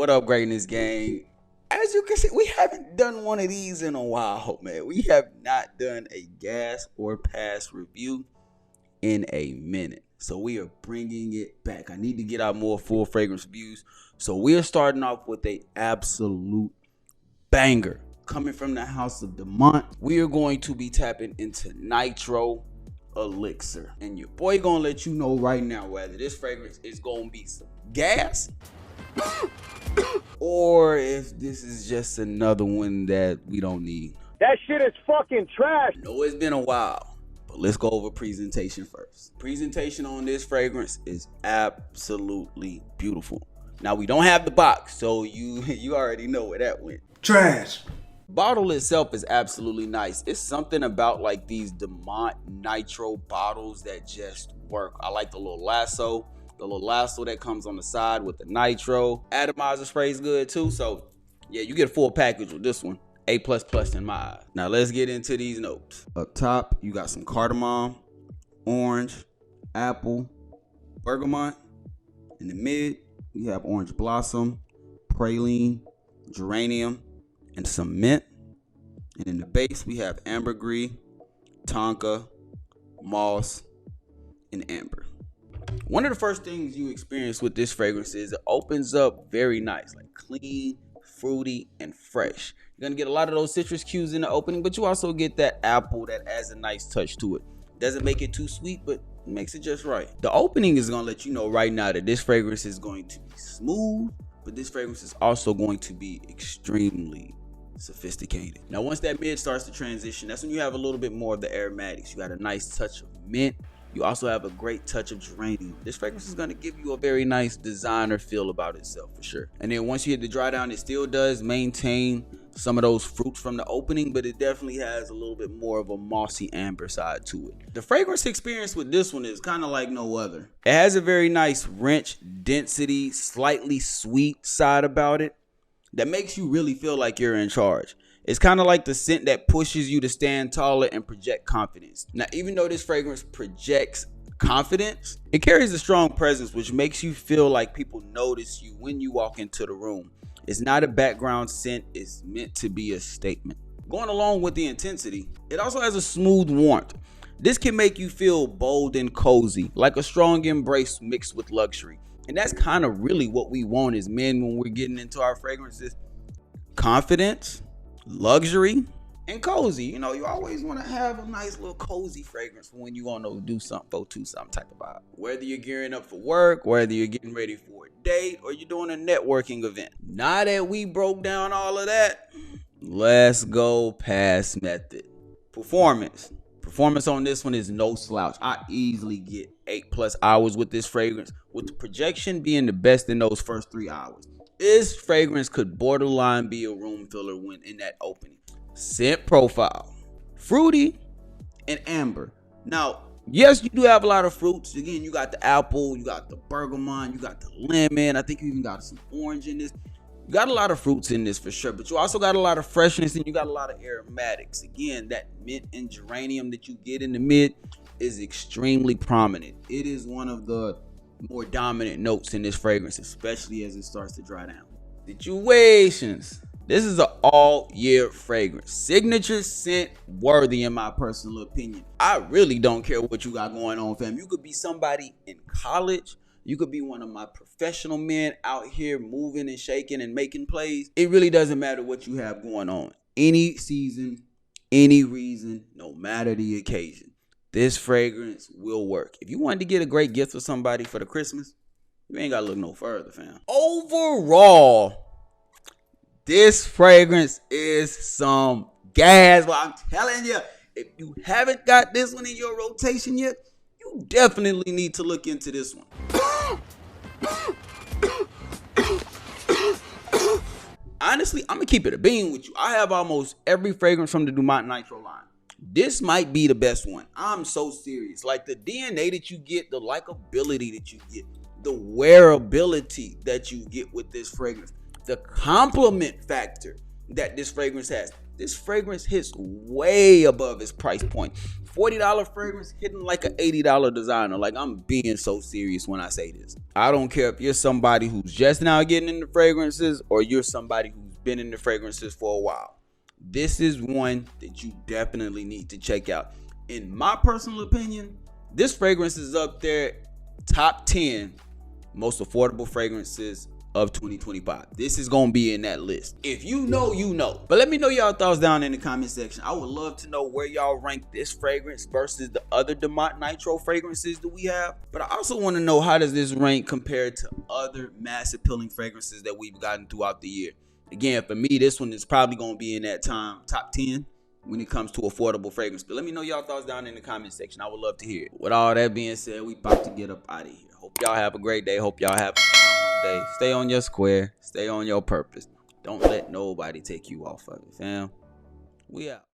What up, greatness gang? As you can see, we haven't done one of these in a while, man. We have not done a gas or pass review in a minute. So we are bringing it back. I need to get out more full fragrance reviews. So we are starting off with a absolute banger. Coming from the house of Dumont, we are going to be tapping into Nitro Elixir. And your boy gonna let you know right now whether this fragrance is gonna be some gas or if this is just another one that we don't need. That shit is fucking trash. I know it's been a while, but let's go over presentation first. Presentation on this fragrance is absolutely beautiful. Now we don't have the box, so you already know where that went. Trash. Bottle itself is absolutely nice. It's something about like these Dumont Nitro bottles that just work. I like the little lasso that comes on the side with the nitro. Atomizer spray is good too. So yeah, you get a full package with this one. A++ in my eyes. Now let's get into these notes. Up top, you got some cardamom, orange, apple, bergamot. In the mid, we have orange blossom, praline, geranium, and some mint. And in the base, we have ambergris, tonka, moss, and amber. One of the first things you experience with this fragrance is it opens up very nice, like clean, fruity, and fresh. You're gonna get a lot of those citrus cues in the opening, but you also get that apple that adds a nice touch to it. Doesn't make it too sweet, but makes it just right. The opening is gonna let you know right now that this fragrance is going to be smooth, but this fragrance is also going to be extremely sophisticated. Now once that mid starts to transition, that's when you have a little bit more of the aromatics. You got a nice touch of mint. You also have a great touch of geranium. This fragrance is going to give you a very nice designer feel about itself for sure. And then once you hit the dry down, it still does maintain some of those fruits from the opening, but it definitely has a little bit more of a mossy amber side to it. The fragrance experience with this one is kind of like no other. It has a very nice wrench, density, slightly sweet side about it that makes you really feel like you're in charge. It's kind of like the scent that pushes you to stand taller and project confidence. Now, even though this fragrance projects confidence, it carries a strong presence, which makes you feel like people notice you when you walk into the room. It's not a background scent, it's meant to be a statement. Going along with the intensity, it also has a smooth warmth. This can make you feel bold and cozy, like a strong embrace mixed with luxury. And that's kind of really what we want as men when we're getting into our fragrances. Confidence, luxury, and cozy. You know, you always want to have a nice little cozy fragrance for when you want to do something, go to something type of vibe. Whether you're gearing up for work, whether you're getting ready for a date, or you're doing a networking event. Now that we broke down all of that, let's go past method. Performance on this one is no slouch. I easily get 8+ hours with this fragrance, with the projection being the best in those first 3 hours. This fragrance could borderline be a room filler when in that opening. Scent profile, fruity and amber. Now, yes, you do have a lot of fruits. Again, you got the apple, you got the bergamot, you got the lemon. I think you even got some orange in this. You got a lot of fruits in this for sure, but you also got a lot of freshness and you got a lot of aromatics. Again, that mint and geranium that you get in the mid is extremely prominent. It is one of the more dominant notes in this fragrance, especially as it starts to dry down. Situations. This is an all year fragrance. Signature scent worthy in my personal opinion. I really don't care what you got going on, fam. You could be somebody in college. You could be one of my professional men out here moving and shaking and making plays. It really doesn't matter what you have going on. Any season, any reason, no matter the occasion. This fragrance will work. If you wanted to get a great gift for somebody for the Christmas, you ain't got to look no further, fam. Overall, this fragrance is some gas. Well, I'm telling you, if you haven't got this one in your rotation yet, you definitely need to look into this one. Honestly, I'm going to keep it a bean with you. I have almost every fragrance from the Dumont Nitro line. This might be the best one. I'm so serious. Like the DNA that you get, the likability that you get, the wearability that you get with this fragrance, the compliment factor that this fragrance has. This fragrance hits way above its price point. $40 fragrance hitting like an $80 designer. Like, I'm being so serious when I say this. I don't care if you're somebody who's just now getting into fragrances or you're somebody who's been into fragrances for a while. This is one that you definitely need to check out. In my personal opinion, this fragrance is up there, top 10 most affordable fragrances of 2025. This is gonna be in that list. If you know, you know. But let me know y'all thoughts down in the comment section. I would love to know where y'all rank this fragrance versus the other Dumont Nitro fragrances that we have. But I also want to know, how does this rank compared to other mass appealing fragrances that we've gotten throughout the year? Again, for me, this one is probably gonna be in that top 10 when it comes to affordable fragrance. But let me know y'all thoughts down in the comment section. I would love to hear it. With all that being said, we about to get up out of here. Hope y'all have a great day. Hope y'all have a phenomenal day. Stay on your square. Stay on your purpose. Don't let nobody take you off of it, fam. We out.